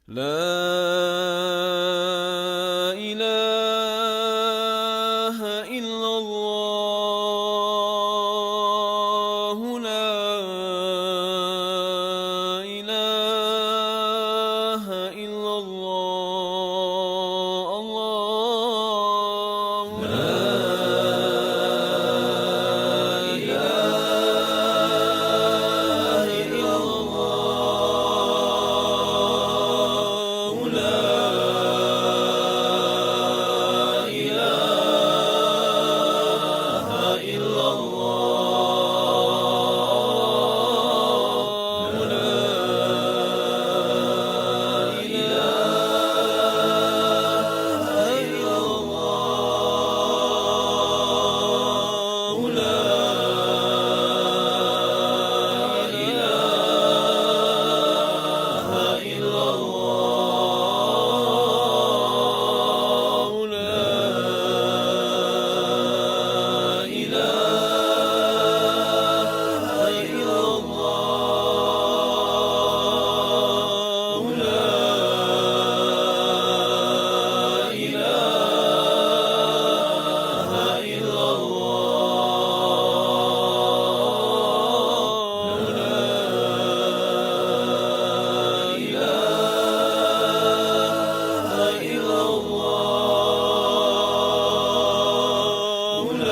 لا إله إلا الله لا إله إلا الله الله لا إله إلا الله لا إله إلا الله لا إله إلا الله لا إله إلا الله لا إله إلا الله لا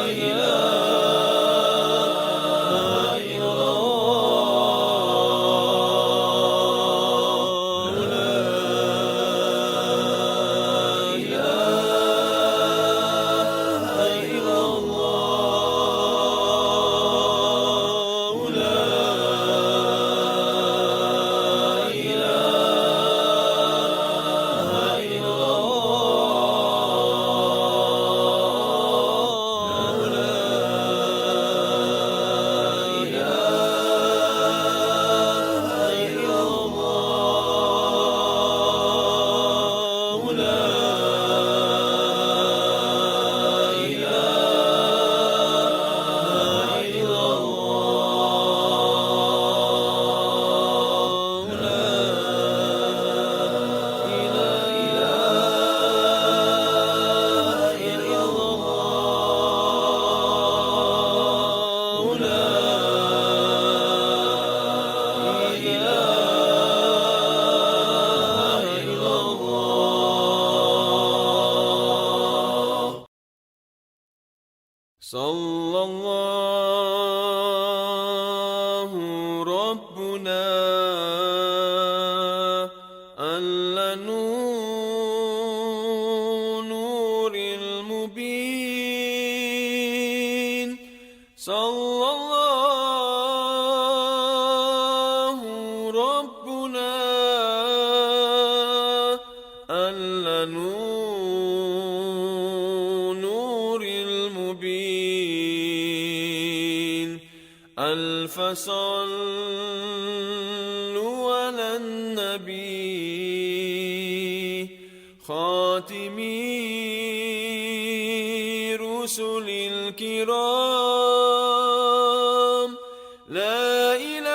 إله إلا الله لا إله إلا الله لا إله إلا الله لا إله إلا الله لا إله إلا صلى الله ربنا على نور المبين صلى الله ربنا على نور المبين ألف صلوا على النبي خاتم رسل الكرام لا إله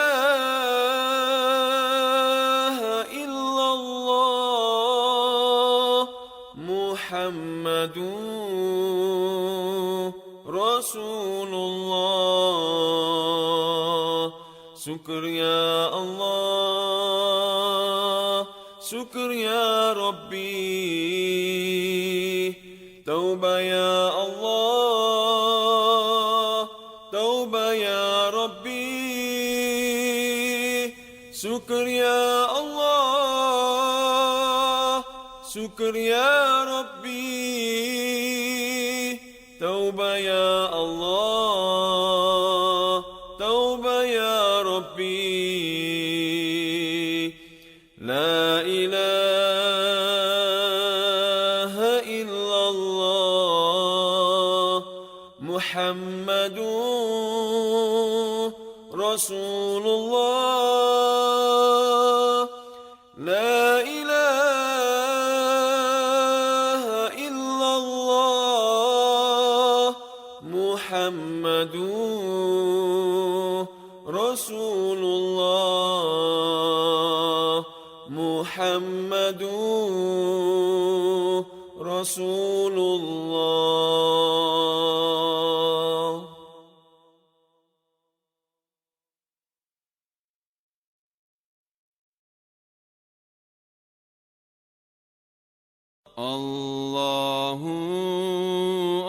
إلا الله محمد رسول الله شكر يا الله شكر يا ربي توبة يا الله توبة يا ربي شكر يا الله شكر يا ربي توبة يا الله توبة يا ربي لا إله إلا الله محمد رسول الله لا إله إلا الله محمد رسول الله محمد رسول الله. الله الله الله الله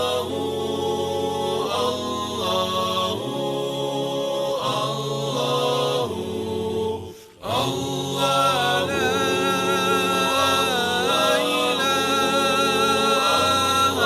الله الله الله الله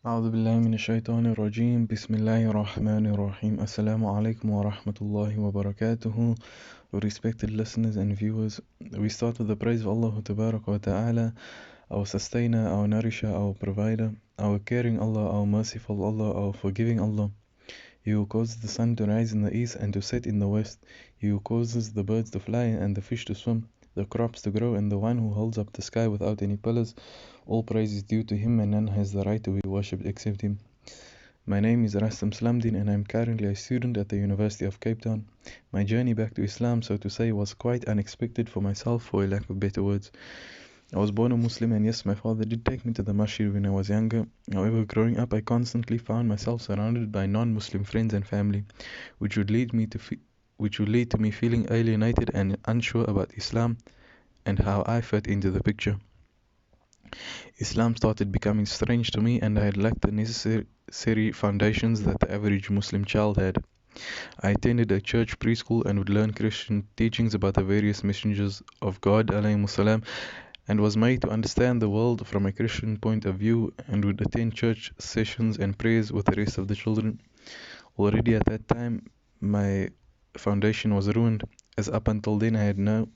أعوذ بالله من الشيطان الرجيم بسم الله الرحمن الرحيم السلام عليكم ورحمة الله وبركاته. Respected listeners and viewers, we start with the praise of Allah Tabaraka wa Ta'ala, our sustainer, our nourisher, our provider, our caring Allah, our merciful Allah, our forgiving Allah. He who causes the sun to rise in the east and to set in the west. He who causes the birds to fly and the fish to swim, the crops to grow, and the one who holds up the sky without any pillars. All praise is due to him, and none has the right to be worshipped except him. My name is Rustim Slamdien, and I am currently a student at the University of Cape Town. My journey back to Islam, so to say, was quite unexpected for myself, for a lack of better words. I was born a Muslim, and yes, my father did take me to the masjid when I was younger. However, growing up, I constantly found myself surrounded by non-Muslim friends and family, which would lead to me feeling alienated and unsure about Islam and how I fit into the picture. Islam started becoming strange to me, and I had lacked the necessary foundations that the average Muslim child had. I attended a church preschool and would learn Christian teachings about the various messengers of God ﷺ, and was made to understand the world from a Christian point of view, and would attend church sessions and prayers with the rest of the children. Already at that time, my foundation was ruined, as up until then I had no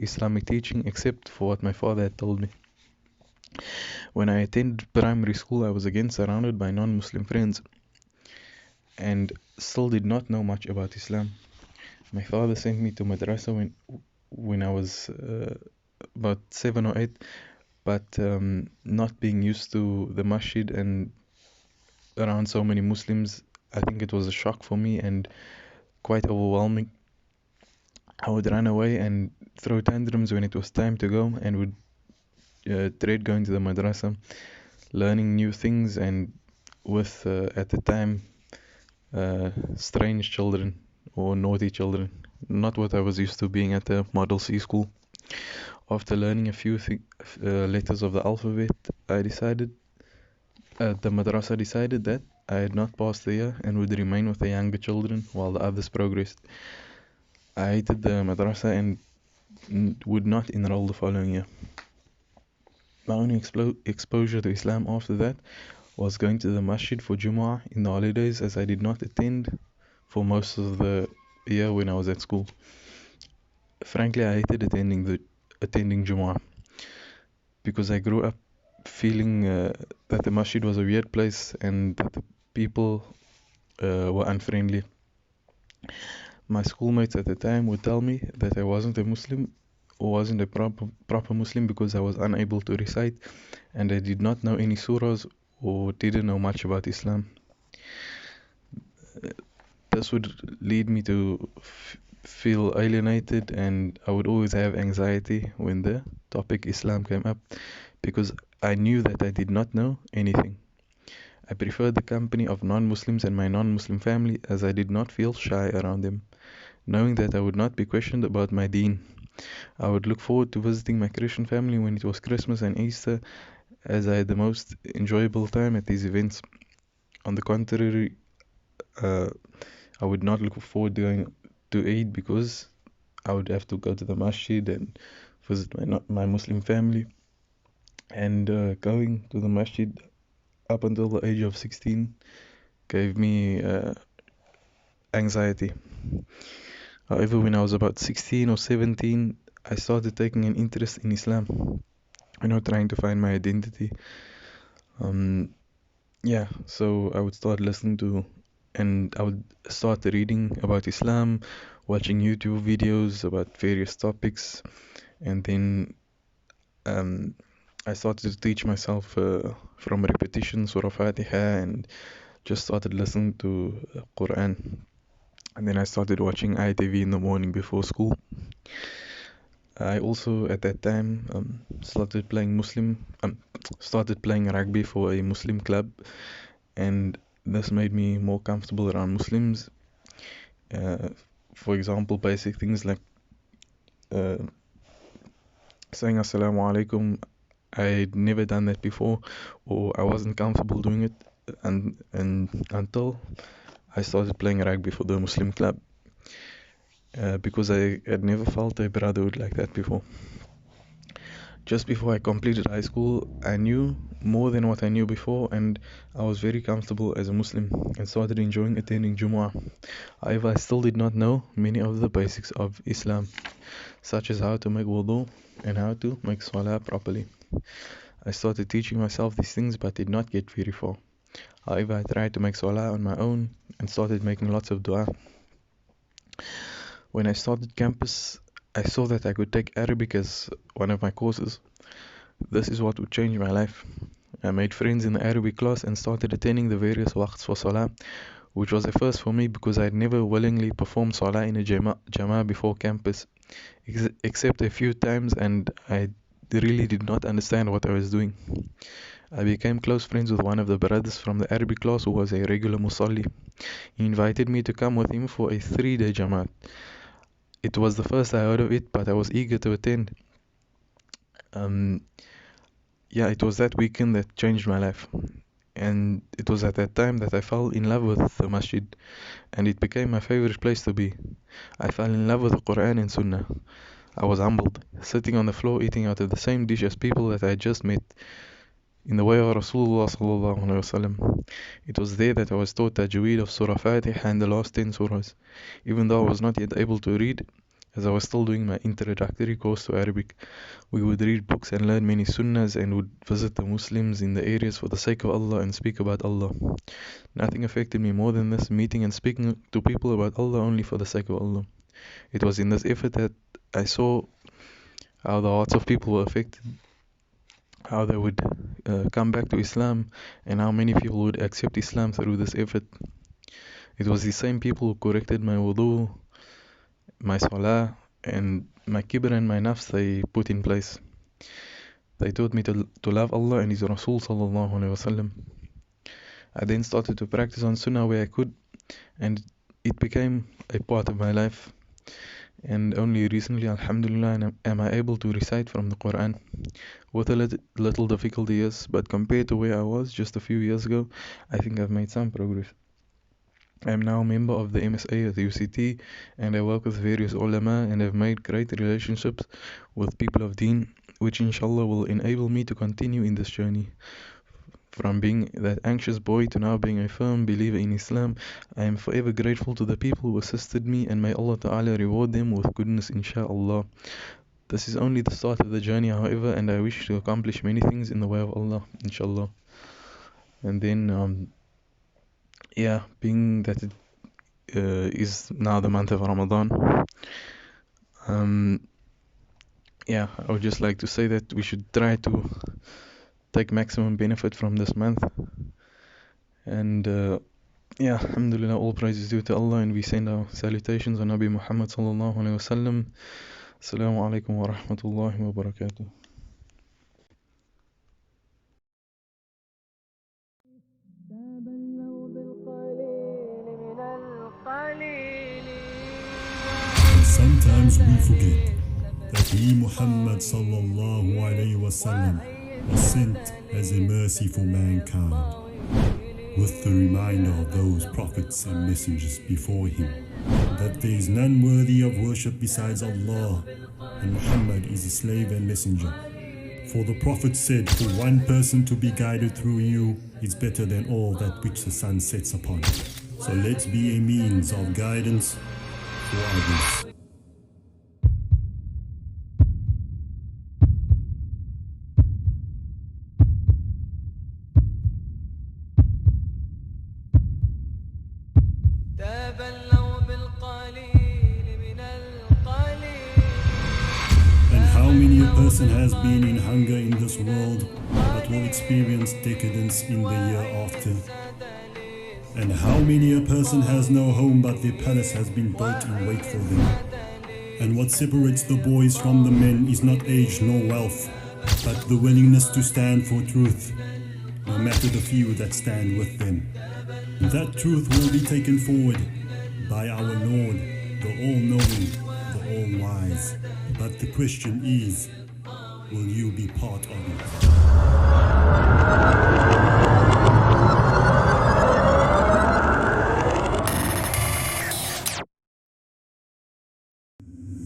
Islamic teaching except for what my father had told me. When I attended primary school, I was again surrounded by non-Muslim friends and still did not know much about Islam. My father sent me to madrasa when I was about 7 or 8, but not being used to the masjid and around so many Muslims, I think it was a shock for me and quite overwhelming. I would run away and throw tantrums when it was time to go, and would dread going to the madrasa, learning new things, and with at the time strange children or naughty children, not what I was used to being at the Model C school. After learning a few letters of the alphabet, the madrasa decided that I had not passed the year and would remain with the younger children while the others progressed. I hated the madrasa and would not enroll the following year. My only exposure to Islam after that was going to the masjid for Jumu'ah in the holidays, as I did not attend for most of the year when I was at school. frankly, I hated attending Jumu'ah because I grew up feeling that the masjid was a weird place and that the people were unfriendly. My schoolmates at the time would tell me that I wasn't a Muslim or wasn't a proper Muslim because I was unable to recite and I did not know any surahs or didn't know much about Islam. This would lead me to feel alienated, and I would always have anxiety when the topic Islam came up because I knew that I did not know anything. I preferred the company of non-Muslims and my non-Muslim family as I did not feel shy around them, knowing that I would not be questioned about my deen. I would look forward to visiting my Christian family when it was Christmas and Easter, as I had the most enjoyable time at these events. On the contrary, uh, I would not look forward to going to Eid because I would have to go to the masjid and visit my Muslim family. And going to the masjid up until the age of 16 gave me anxiety. However, when I was about 16 or 17, I started taking an interest in Islam, trying to find my identity. Yeah, so I would start listening to and I would start reading about Islam, watching YouTube videos about various topics, and then um, I started to teach myself from repetition Surah Fatiha and just started listening to Quran. And then I started watching ITV in the morning before school. I also at that time started playing rugby for a Muslim club, and this made me more comfortable around Muslims. Uh, for example, basic things like uh, saying Assalamu alaikum. I'd never done that before, or I wasn't comfortable doing it, and until I started playing rugby for the Muslim club, because I had never felt a brotherhood like that before. Just before I completed high school, I knew more than what I knew before, and I was very comfortable as a Muslim and started enjoying attending Jumu'ah. However, I still did not know many of the basics of Islam, such as how to make wudu and how to make salah properly. I started teaching myself these things but did not get very far. However, I tried to make salah on my own and started making lots of dua. When I started campus, I saw that I could take Arabic as one of my courses. This is what would change my life. I made friends in the Arabic class and started attending the various waqts for salah, which was a first for me because I had never willingly performed salah in a jama before campus, except a few times, and I really did not understand what I was doing. I became close friends with one of the brothers from the Arabic class who was a regular musalli. He invited me to come with him for a 3-day jamaat. It was the first I heard of it, but I was eager to attend. Yeah, it was that weekend that changed my life. And it was at that time that I fell in love with the masjid, and it became my favorite place to be. I fell in love with the Quran and Sunnah. I was humbled, sitting on the floor eating out of the same dish as people that I had just met, in the way of Rasulullah sallallahu alaihi wasallam. It was there that I was taught tajweed of Surah Fatiha and the last 10 surahs, even though I was not yet able to read, as I was still doing my introductory course to Arabic. We would read books and learn many sunnahs and would visit the Muslims in the areas for the sake of Allah and speak about Allah. Nothing affected me more than this, meeting and speaking to people about Allah only for the sake of Allah. It was in this effort that I saw how the hearts of people were affected, how they would come back to Islam, and how many people would accept Islam through this effort. It was the same people who corrected my wudu, my salah, and my kibr and my nafs they put in place. They taught me to love Allah and His Rasul sallallahu alaihi wasallam. I then started to practice on Sunnah where I could, and it became a part of my life. And only recently, alhamdulillah, am I able to recite from the Quran with a little difficulty, yes, but compared to where I was just a few years ago, I think I've made some progress. I am now a member of the MSA at the UCT, and I work with various ulama and have made great relationships with people of deen, which inshallah will enable me to continue in this journey. From being that anxious boy to now being a firm believer in Islam, I am forever grateful to the people who assisted me, and may Allah Ta'ala reward them with goodness, inshaAllah. This is only the start of the journey, however, and I wish to accomplish many things in the way of Allah, inshallah. And then, being that it is now the month of Ramadan, I would just like to say that we should try to take maximum benefit from this month. And alhamdulillah, all praise is due to Allah, and we send our salutations on Nabi Muhammad sallallahu alayhi wa sallam. Assalamu alaikum wa rahmatullahi wa barakatuh. Sometimes we forget that He, Muhammad sallallahu alayhi wa sallam, was sent as a mercy for mankind, with the reminder of those prophets and messengers before him, that there is none worthy of worship besides Allah, and Muhammad is his slave and messenger. For the Prophet said, for one person to be guided through you is better than all that which the sun sets upon. So let's be a means of guidance for others. How many a person has been in hunger in this world, but will experience decadence in the year after? And how many a person has no home, but their palace has been built in wait for them? And what separates the boys from the men is not age nor wealth, but the willingness to stand for truth, no matter the few that stand with them. That truth will be taken forward by our Lord, the all-knowing, the all-wise. But the question is, will you be part of it?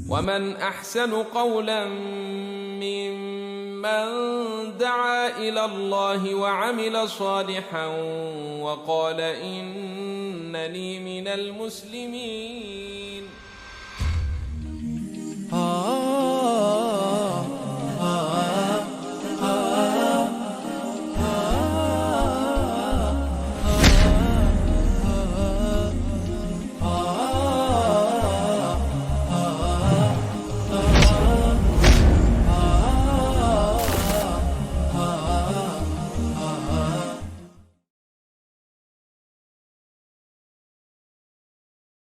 ومن أحسن قولا ممن دعا إلى الله وعمل صالحا وقال إنني من المسلمين